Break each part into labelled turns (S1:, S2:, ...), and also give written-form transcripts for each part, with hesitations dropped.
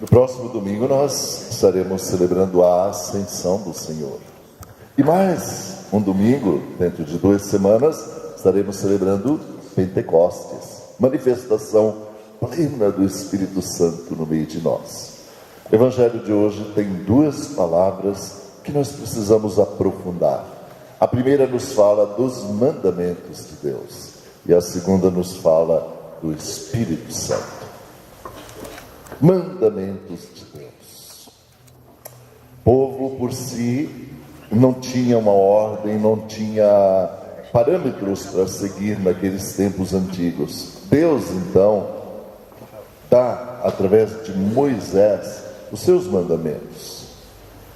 S1: No próximo domingo nós estaremos celebrando a Ascensão do Senhor. E mais um domingo, dentro de 2 semanas, estaremos celebrando Pentecostes, manifestação plena do Espírito Santo no meio de nós. O Evangelho de hoje tem 2 palavras que nós precisamos aprofundar. A primeira nos fala dos mandamentos de Deus e a segunda nos fala do Espírito Santo. Mandamentos de Deus. O povo por si não tinha uma ordem, não tinha parâmetros para seguir naqueles tempos antigos. Deus então dá através de Moisés os seus mandamentos.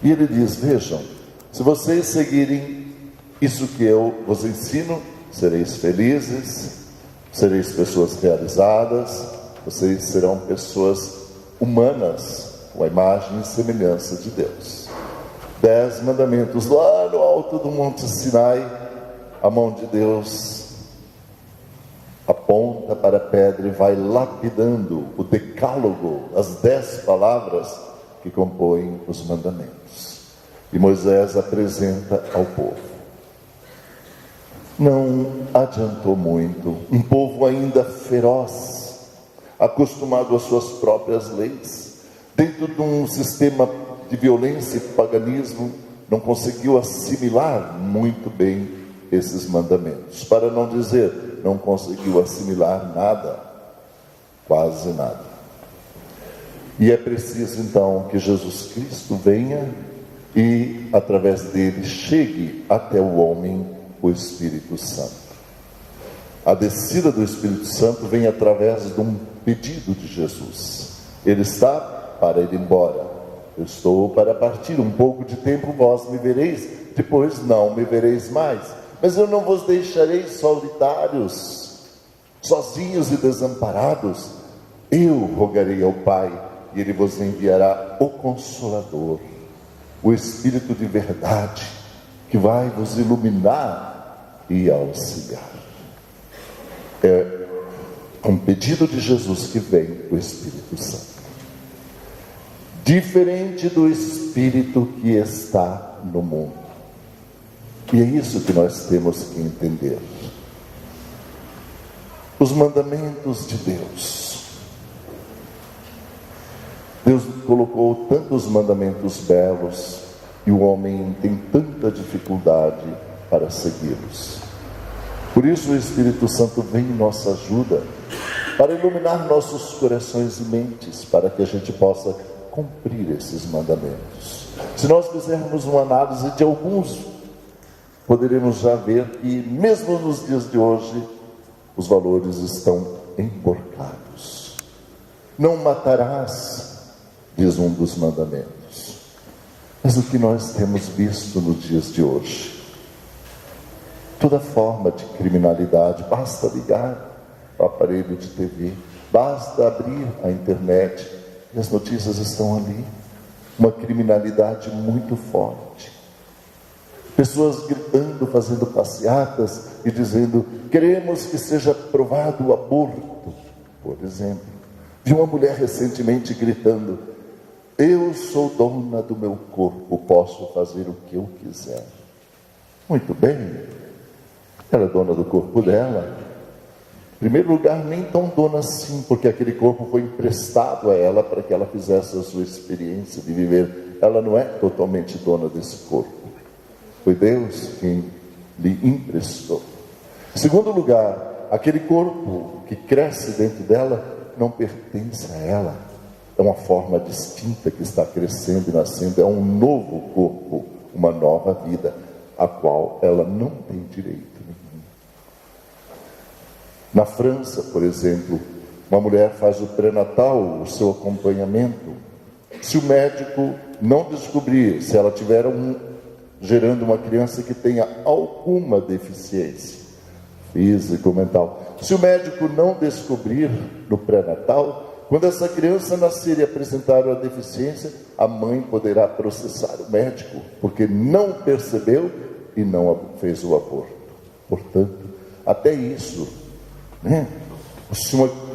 S1: E ele diz: vejam, se vocês seguirem isso que eu vos ensino, sereis felizes, sereis pessoas realizadas, vocês serão pessoas humanas, com a imagem e semelhança de Deus. 10 mandamentos, lá no alto do Monte Sinai, a mão de Deus aponta para a pedra e vai lapidando o decálogo, as 10 palavras que compõem os mandamentos. E Moisés apresenta ao povo. Não adiantou muito, um povo ainda feroz, acostumado às suas próprias leis, dentro de um sistema de violência e paganismo, não conseguiu assimilar muito bem esses mandamentos. Para não dizer, não conseguiu assimilar nada, quase nada. E é preciso então que Jesus Cristo venha e através dele chegue até o homem o Espírito Santo. A descida do Espírito Santo vem através de um pedido de Jesus. Ele está para ir embora. Eu estou para partir. Um pouco de tempo vós me vereis, depois não me vereis mais. Mas eu não vos deixarei solitários, sozinhos e desamparados. Eu rogarei ao Pai e Ele vos enviará o Consolador, o Espírito de verdade, que vai vos iluminar e auxiliar. É um pedido de Jesus que vem o Espírito Santo. Diferente do Espírito que está no mundo. E é isso que nós temos que entender. Os mandamentos de Deus. Deus colocou tantos mandamentos belos e o homem tem tanta dificuldade para segui-los. Por isso o Espírito Santo vem em nossa ajuda para iluminar nossos corações e mentes, para que a gente possa cumprir esses mandamentos. Se nós fizermos uma análise de alguns, poderemos já ver que mesmo nos dias de hoje, os valores estão emborcados. Não matarás, diz um dos mandamentos. Mas o que nós temos visto nos dias de hoje? Toda forma de criminalidade, basta ligar o aparelho de TV, basta abrir a internet e as notícias estão ali. Uma criminalidade muito forte. Pessoas gritando, fazendo passeatas e dizendo: queremos que seja aprovado o aborto, por exemplo. Vi uma mulher recentemente gritando: eu sou dona do meu corpo, posso fazer o que eu quiser. Muito bem. Ela é dona do corpo dela. Em primeiro lugar, nem tão dona assim, porque aquele corpo foi emprestado a ela para que ela fizesse a sua experiência de viver. Ela não é totalmente dona desse corpo. Foi Deus quem lhe emprestou. Em segundo lugar, aquele corpo que cresce dentro dela não pertence a ela. É uma forma distinta que está crescendo e nascendo. É um novo corpo, uma nova vida, a qual ela não tem direito. Na França, por exemplo, uma mulher faz o pré-natal, o seu acompanhamento. Se o médico não descobrir, se ela tiver gerando uma criança que tenha alguma deficiência física ou mental, se o médico não descobrir no pré-natal, quando essa criança nascer e apresentar uma deficiência, a mãe poderá processar o médico, porque não percebeu e não fez o aborto. Portanto, até isso,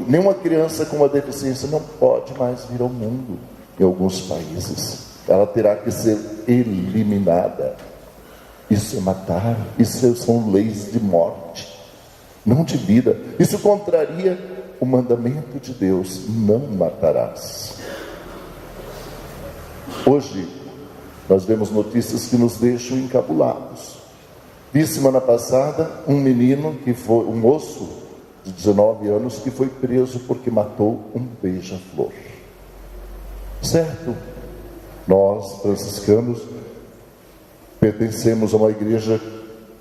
S1: nenhuma criança com uma deficiência não pode mais vir ao mundo. em alguns países. Ela terá que ser eliminada. Isso é matar, isso são leis de morte, não de vida. Isso contraria o mandamento de Deus: não matarás. Hoje nós vemos notícias que nos deixam encabulados. Vi semana passada um menino um moço de 19 anos que foi preso porque matou um beija-flor. Certo? Nós, franciscanos, pertencemos a uma igreja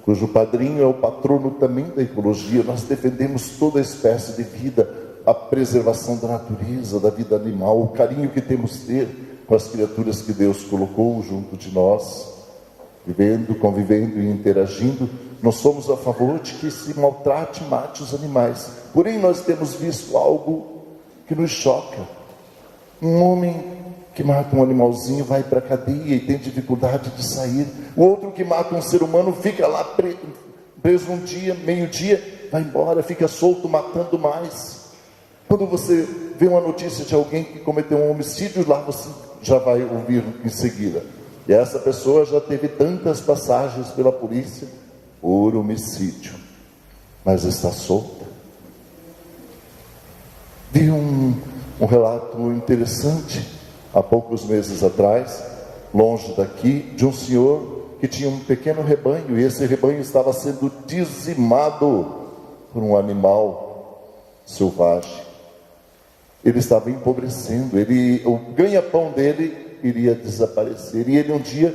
S1: cujo padrinho é o patrono também da ecologia. Nós defendemos toda espécie de vida, a preservação da natureza, da vida animal, o carinho que temos de ter com as criaturas que Deus colocou junto de nós, vivendo, convivendo e interagindo. Nós somos a favor de que se maltrate e mate os animais. Porém, nós temos visto algo que nos choca. Um homem que mata um animalzinho vai para a cadeia e tem dificuldade de sair. O outro que mata um ser humano fica lá preso um dia, meio-dia, vai embora, fica solto, matando mais. Quando você vê uma notícia de alguém que cometeu um homicídio, lá você já vai ouvir em seguida: e essa pessoa já teve tantas passagens pela polícia por homicídio, mas está solta. Vi um relato interessante há poucos meses atrás, longe daqui, de um senhor que tinha um pequeno rebanho, e esse rebanho estava sendo dizimado por um animal selvagem. Ele estava empobrecendo, o ganha-pão dele iria desaparecer, e ele um dia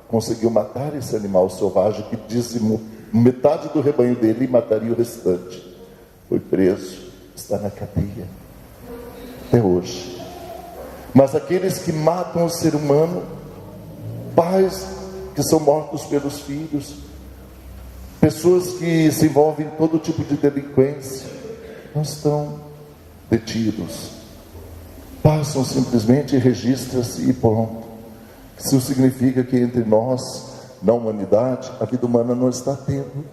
S1: conseguiu matar esse animal selvagem que dizimou metade do rebanho dele e mataria o restante. Foi preso, está na cadeia até hoje. Mas aqueles que matam o ser humano, pais que são mortos pelos filhos, pessoas que se envolvem em todo tipo de delinquência, não estão detidos, passam simplesmente, registram-se e pronto. Isso significa que entre nós, na humanidade, a vida humana não está tendo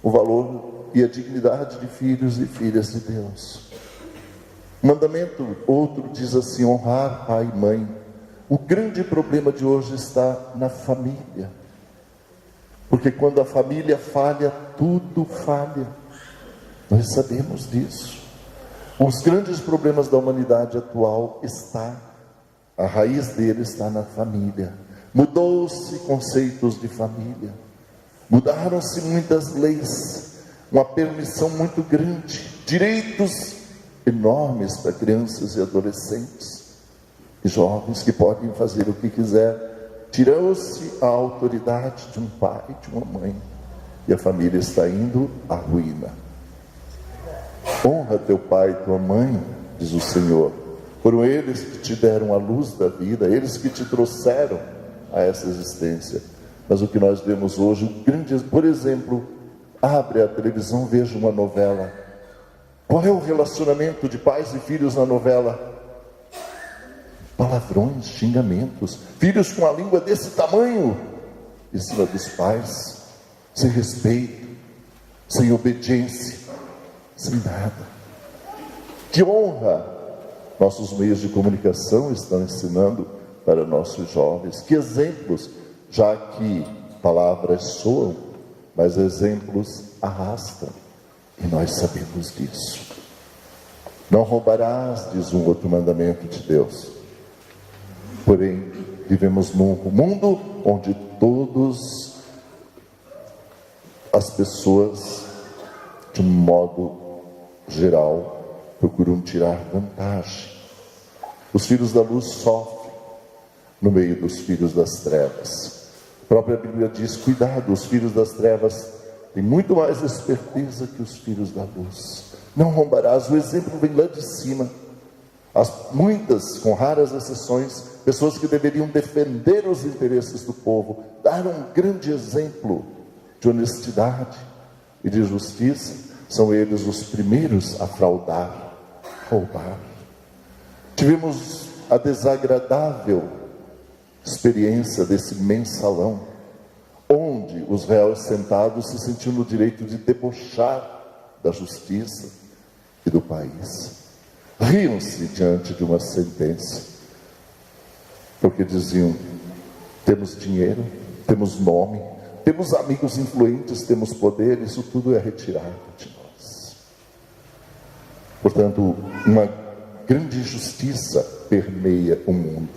S1: o valor e a dignidade de filhos e filhas de Deus. Mandamento outro diz assim: honrar pai e mãe. O grande problema de hoje está na família, porque quando a família falha, tudo falha. Nós sabemos disso. Os grandes problemas da humanidade atual a raiz dele está na família. Mudou-se conceitos de família, mudaram-se muitas leis, uma permissão muito grande, direitos enormes para crianças e adolescentes e jovens que podem fazer o que quiser. Tirou-se a autoridade de um pai, de uma mãe, e a família está indo à ruína. Honra teu pai e tua mãe, diz o Senhor. Foram eles que te deram a luz da vida, eles que te trouxeram a essa existência. Mas o que nós vemos hoje, por exemplo, abre a televisão, veja uma novela. Qual é o relacionamento de pais e filhos na novela? Palavrões, xingamentos, filhos com a língua desse tamanho em cima dos pais, sem respeito, sem obediência, sem nada. Que honra nossos meios de comunicação estão ensinando para nossos jovens. Que exemplos, já que palavras soam, mas exemplos arrastam, e nós sabemos disso. Não roubarás, diz um outro mandamento de Deus. Porém, vivemos num mundo onde todas as pessoas, de um modo geral, procuram tirar vantagem. Os filhos da luz sofrem no meio dos filhos das trevas. A própria Bíblia diz: cuidado, os filhos das trevas têm muito mais esperteza que os filhos da luz. Não roubarás. O exemplo vem lá de cima. Muitas, com raras exceções, pessoas que deveriam defender os interesses do povo, dar um grande exemplo de honestidade e de justiça, são eles os primeiros a fraudar, roubar. Tivemos a desagradável experiência desse mensalão, onde os réus sentados se sentiam no direito de debochar da justiça e do país. Riam-se diante de uma sentença. porque diziam: temos dinheiro, temos nome, temos amigos influentes, temos poder, isso tudo é retirado de nós. Portanto, uma grande injustiça permeia o mundo.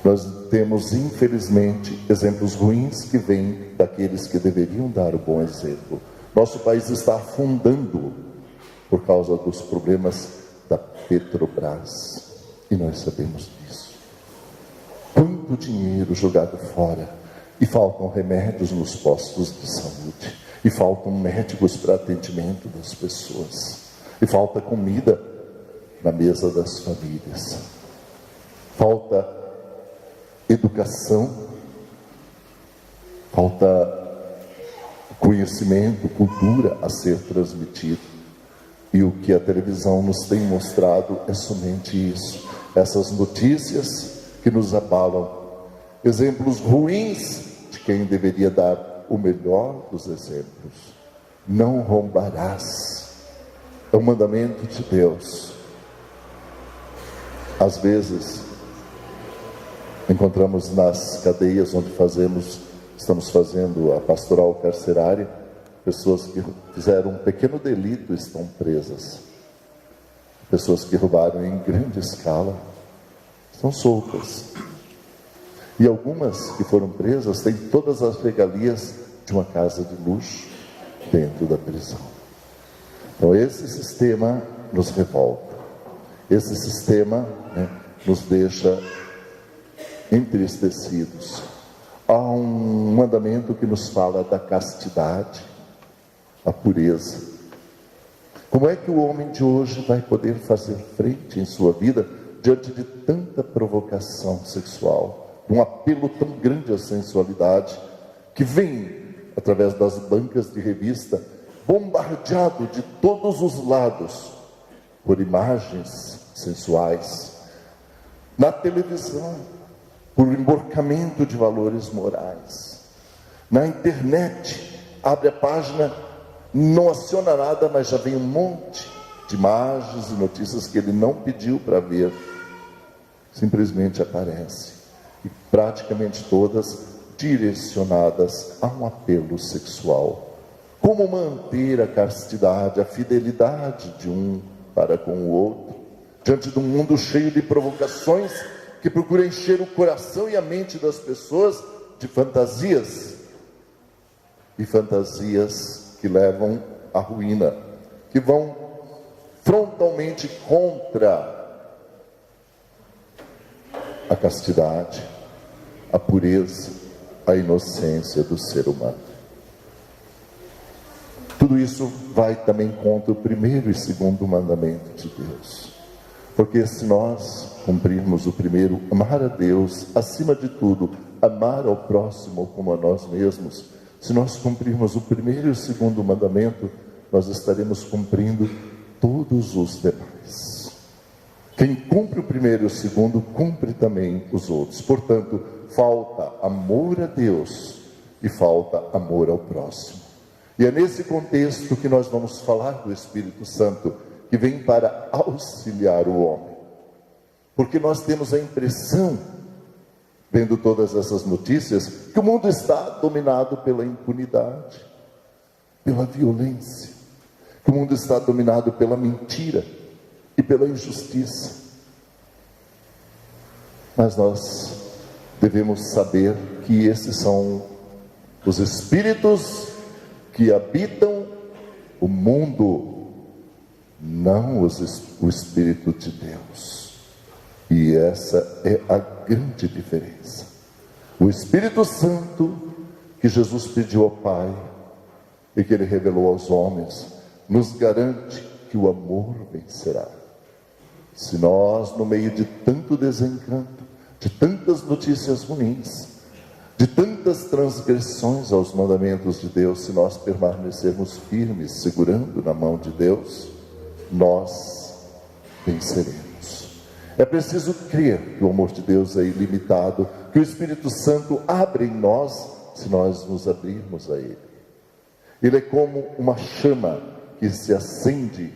S1: Nós temos, infelizmente, exemplos ruins que vêm daqueles que deveriam dar o bom exemplo. Nosso país está afundando por causa dos problemas da Petrobras, e nós sabemos disso. Quanto dinheiro jogado fora, e faltam remédios nos postos de saúde, e faltam médicos para atendimento das pessoas, e falta comida na mesa das famílias, falta educação, falta conhecimento, cultura a ser transmitido. E o que a televisão nos tem mostrado é somente isso, essas notícias que nos abalam, exemplos ruins de quem deveria dar o melhor dos exemplos. Não roubarás, é um mandamento de Deus. Às vezes encontramos nas cadeias onde estamos fazendo a pastoral carcerária, pessoas que fizeram um pequeno delito estão presas. Pessoas que roubaram em grande escala estão soltas. E algumas que foram presas têm todas as regalias de uma casa de luxo dentro da prisão. Então esse sistema nos revolta. Esse sistema, nos deixa entristecidos. Há um mandamento que nos fala da castidade, a pureza. Como é que o homem de hoje vai poder fazer frente em sua vida diante de tanta provocação sexual, um apelo tão grande à sensualidade, que vem através das bancas de revista, bombardeado de todos os lados por imagens sensuais, na televisão, por emborcamento de valores morais, na internet, abre a página, não aciona nada, mas já vem um monte de imagens e notícias que ele não pediu para ver, simplesmente aparece, e praticamente todas direcionadas a um apelo sexual. Como manter a castidade, a fidelidade de um para com o outro, diante de um mundo cheio de provocações que procura encher o coração e a mente das pessoas de fantasias, e fantasias que levam à ruína, que vão frontalmente contra a castidade, a pureza, a inocência do ser humano. Tudo isso vai também contra o primeiro e segundo mandamento de Deus. Porque se nós cumprirmos o primeiro, amar a Deus acima de tudo, amar ao próximo como a nós mesmos, se nós cumprirmos o primeiro e o segundo mandamento, nós estaremos cumprindo todos os demais. Quem cumpre o primeiro e o segundo, cumpre também os outros. Portanto, falta amor a Deus e falta amor ao próximo. E é nesse contexto que nós vamos falar do Espírito Santo, que vem para auxiliar o homem. Porque nós temos a impressão, vendo todas essas notícias, que o mundo está dominado pela impunidade, pela violência, que o mundo está dominado pela mentira e pela injustiça. Mas nós devemos saber que esses são os espíritos que habitam o mundo, não o Espírito de Deus. E essa é a grande diferença. O Espírito Santo que Jesus pediu ao Pai e que Ele revelou aos homens, nos garante que o amor vencerá. Se nós, no meio de tanto desencanto, de tantas notícias ruins, de tantas transgressões aos mandamentos de Deus, se nós permanecermos firmes, segurando na mão de Deus, nós venceremos. É preciso crer que o amor de Deus é ilimitado, que o Espírito Santo abre em nós, se nós nos abrirmos a Ele. Ele é como uma chama que se acende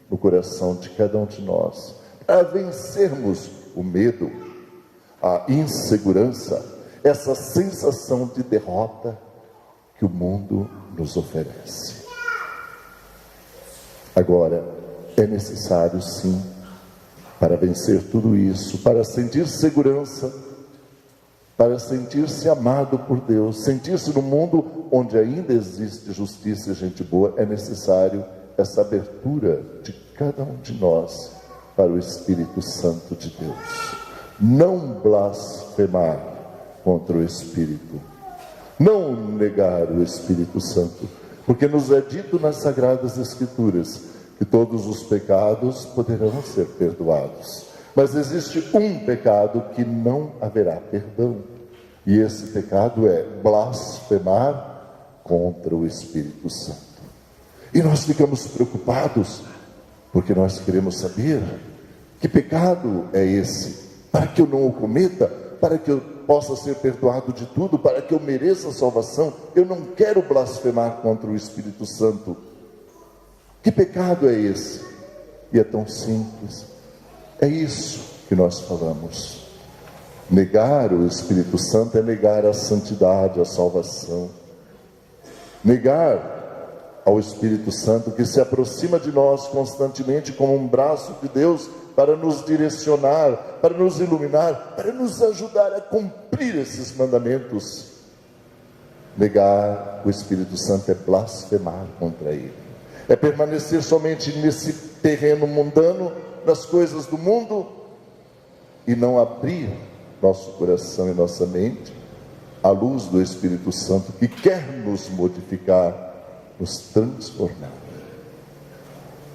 S1: no coração de cada um de nós, para vencermos o medo, a insegurança, essa sensação de derrota que o mundo nos oferece. Agora, é necessário sim, para vencer tudo isso, para sentir segurança, para sentir-se amado por Deus, sentir-se no mundo onde ainda existe justiça e gente boa, é necessário essa abertura de cada um de nós para o Espírito Santo de Deus. Não blasfemar contra o Espírito, não negar o Espírito Santo, porque nos é dito nas Sagradas Escrituras que todos os pecados poderão ser perdoados, mas existe um pecado que não haverá perdão, e esse pecado é blasfemar contra o Espírito Santo. E nós ficamos preocupados, porque nós queremos saber que pecado é esse, para que eu não o cometa, para que eu possa ser perdoado de tudo, para que eu mereça a salvação. Eu não quero blasfemar contra o Espírito Santo. Que pecado é esse? E é tão simples. É isso que nós falamos. Negar o Espírito Santo é negar a santidade, a salvação. Negar ao Espírito Santo, que se aproxima de nós constantemente como um braço de Deus para nos direcionar, para nos iluminar, para nos ajudar a cumprir esses mandamentos. Negar o Espírito Santo é blasfemar contra ele, é permanecer somente nesse terreno mundano, nas coisas do mundo, e não abrir nosso coração e nossa mente à luz do Espírito Santo, que quer nos modificar, nos transformar.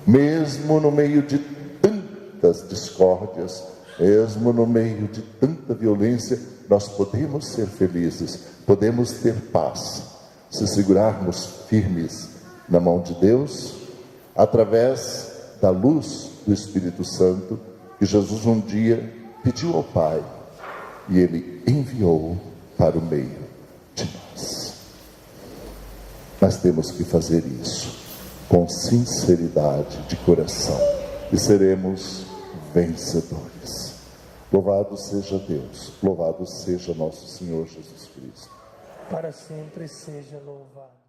S1: Mesmo no meio de tantas discórdias, mesmo no meio de tanta violência, nós podemos ser felizes, podemos ter paz, se segurarmos firmes na mão de Deus, através da luz do Espírito Santo, que Jesus um dia pediu ao Pai, e Ele enviou para o meio de nós. Nós temos que fazer isso com sinceridade de coração e seremos vencedores. Louvado seja Deus, louvado seja nosso Senhor Jesus Cristo.
S2: Para sempre seja louvado.